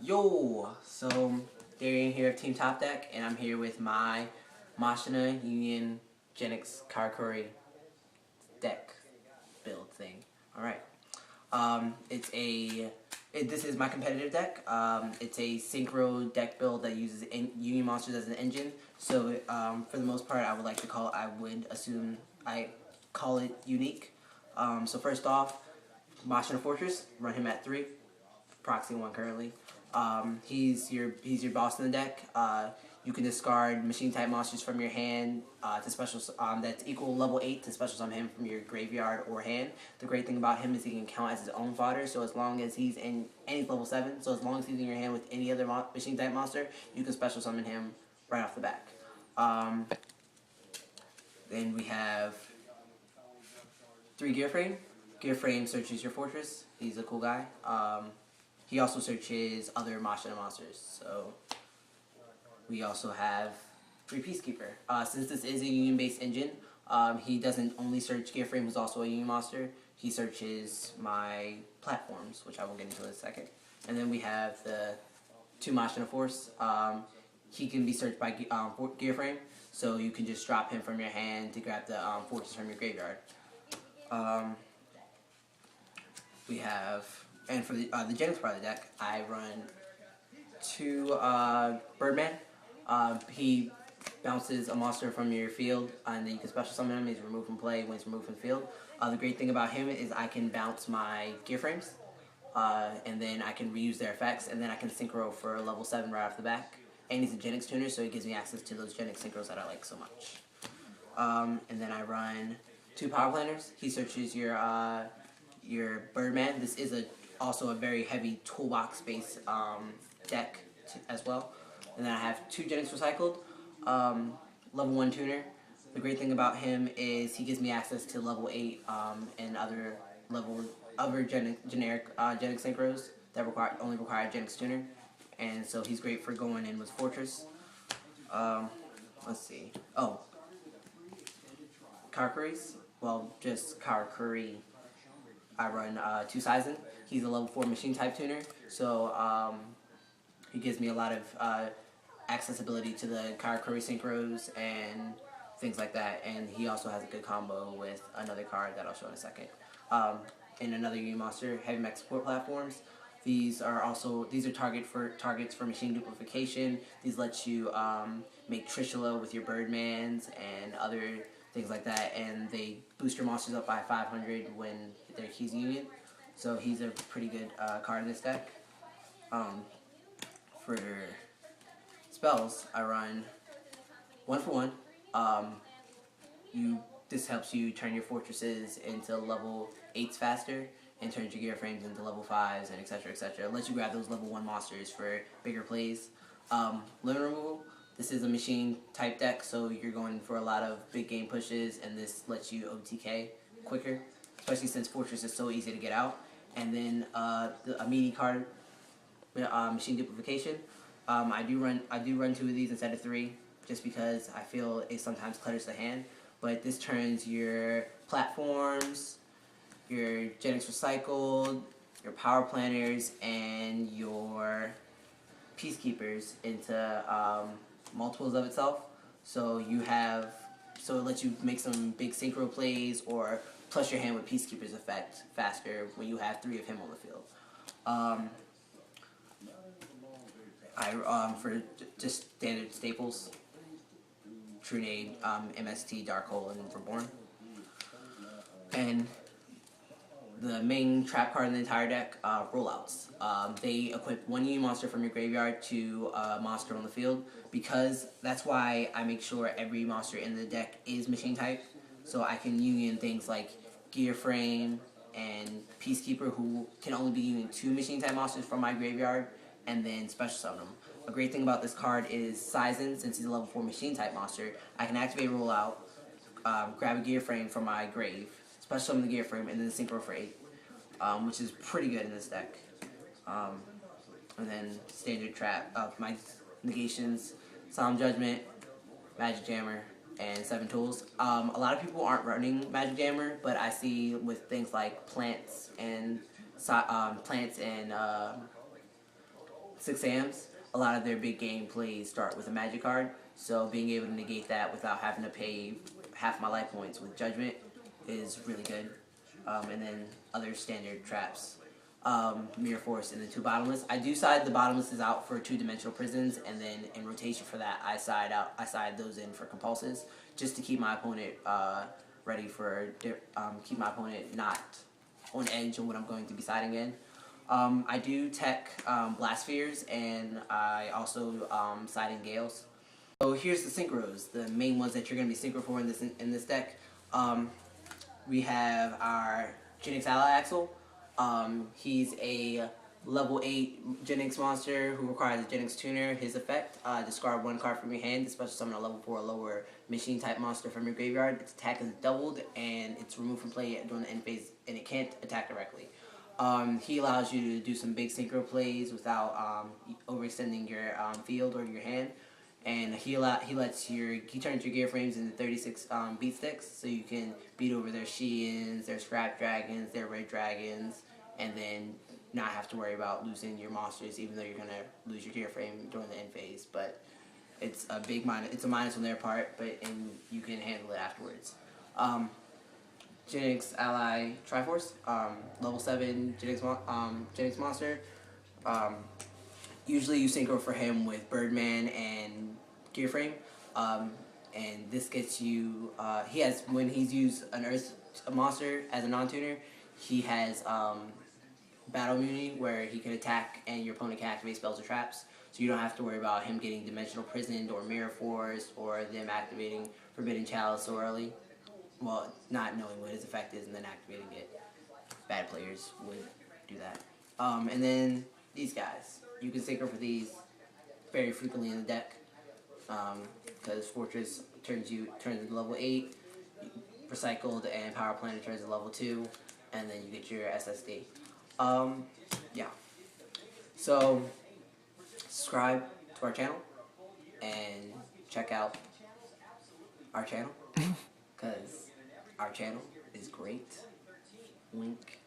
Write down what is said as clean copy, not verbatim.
Yo! So, Darian here of Team Top Deck, and I'm here with my Machina Union Genex Karakuri deck build thing. Alright. This is my competitive deck. It's a synchro deck build that uses Union monsters as an engine. So, for the most part, I would assume I call it unique. So first off, Machina Fortress, run him at 3. Proxy 1 currently. He's your boss in the deck. You can discard machine type monsters from your hand to special that's equal level 8 to special summon him from your graveyard or hand. The great thing about him is he can count as his own fodder. So as long as he's in level 7, so as long as he's in your hand with any other machine type monster, you can special summon him right off the back. Then we have 3 Gearframe. Gearframe searches your fortress. He's a cool guy. He also searches other Machina monsters. So we also have 3 Peacekeeper. Since this is a Union-based engine, he doesn't only search Gearframe, who's also a Union monster. He searches my platforms, which I will get into in a second. And then we have the 2 Machina Force. He can be searched by Gearframe, so you can just drop him from your hand to grab the fortress from your graveyard. We have, and for the Genex part of the deck, I run 2 Birdman. He bounces a monster from your field, and then you can special summon him. He's removed from play when he's removed from the field. The great thing about him is I can bounce my Gearframes, and then I can reuse their effects, and then I can synchro for level 7 right off the back. And he's a Genex tuner, so it gives me access to those Genex synchros that I like so much. And then I run 2 Power Planners. He searches your Birdman. This is also a very heavy toolbox-based deck as well. And then I have 2 Genex Recycled, level 1 tuner. The great thing about him is he gives me access to level 8 and other generic Genex synchros that only require Genex tuner. And so he's great for going in with Fortress. Let's see. Oh, Karakuris. Well, just Karakuri. I run 2 Saizan. He's a level 4 machine type tuner, so he gives me a lot of accessibility to the Karakuri synchros and things like that. And he also has a good combo with another card that I'll show in a second. And another Union monster, heavy mech support platforms. These are targets for machine duplication. These let you make Trishula with your Birdmans and other things like that, and they boost your monsters up by 500 when they're keys Union. So he's a pretty good card in this deck. For spells, I run 1 for 1. This helps you turn your fortresses into level 8s faster, and turns your Gearframes into level 5s, and etc. etc. It lets you grab those level 1 monsters for bigger plays. Limit removal. This is a machine type deck, so you're going for a lot of big game pushes, and this lets you OTK quicker, especially since Fortress is so easy to get out. And then a meaty card, Machine Duplication. I do run 2 of these instead of 3, just because I feel it sometimes clutters the hand. But this turns your platforms, your Genex Recycled, your Power Planners, and your Peacekeepers into multiples of itself. So it lets you make some big synchro plays, or plus your hand with Peacekeeper's effect faster when you have 3 of him on the field. For just standard staples, Trunade, MST, Dark Hole, and Reborn. And the main trap card in the entire deck, rollouts. They equip 1 Union monster from your graveyard to a monster on the field, because that's why I make sure every monster in the deck is machine type. So I can Union things like Gearframe and Peacekeeper, who can only be Union 2 machine type monsters from my graveyard, and then special summon them. A great thing about this card is Saizan, since he's a level 4 machine type monster, I can activate rollout, grab a Gearframe from my grave, special summon the Gearframe, and then synchro for 8, which is pretty good in this deck. And then standard trap, my negations, Solemn Judgment, Magic Jammer, and 7 tools. A lot of people aren't running Magic Jammer, but I see with things like plants and 6AMs, a lot of their big game plays start with a magic card, so being able to negate that without having to pay half my life points with Judgment is really good. And then other standard traps. Machina Force and the 2 Bottomless. I do side the Bottomlesses out for 2-dimensional prisons, and then in rotation for that, I side those in for compulses, just to keep my opponent ready for keep my opponent not on edge on what I'm going to be siding in. I do tech Blast Spheres, and I also side in Gales. So here's the synchros, the main ones that you're going to be synchro for in this deck. We have our Genex Ally Axel. He's a level 8 Genex monster who requires a Genex tuner. His effect, discard 1 card from your hand, especially summon a level 4 or lower machine type monster from your graveyard. Its attack is doubled, and it's removed from play during the end phase, and it can't attack directly. He allows you to do some big synchro plays without overextending your field or your hand. And he turns your Gearframes into 36 beat sticks, so you can beat over their Sheeans, their Scrap Dragons, their Red Dragons, and then not have to worry about losing your monsters, even though you're gonna lose your Gearframe during the end phase. But it's a big minus. It's a minus on their part, and you can handle it afterwards. Genex Ally Triforce, level 7 Genex monster. Usually you synchro for him with Birdman and Gearframe, and this gets you, when he's used a monster as a non-tuner, he has battle immunity where he can attack and your opponent can activate spells or traps, so you don't have to worry about him getting dimensional prisoned or mirror forced or them activating Forbidden Chalice so early. Well, not knowing what his effect is and then activating it. Bad players would do that. And then these guys. You can synchro for these very frequently in the deck, because Fortress turns into level 8, Recycled and Power Planet turns to level 2, and then you get your SSD. Yeah. So, subscribe to our channel, and check out our channel, because our channel is great. Wink.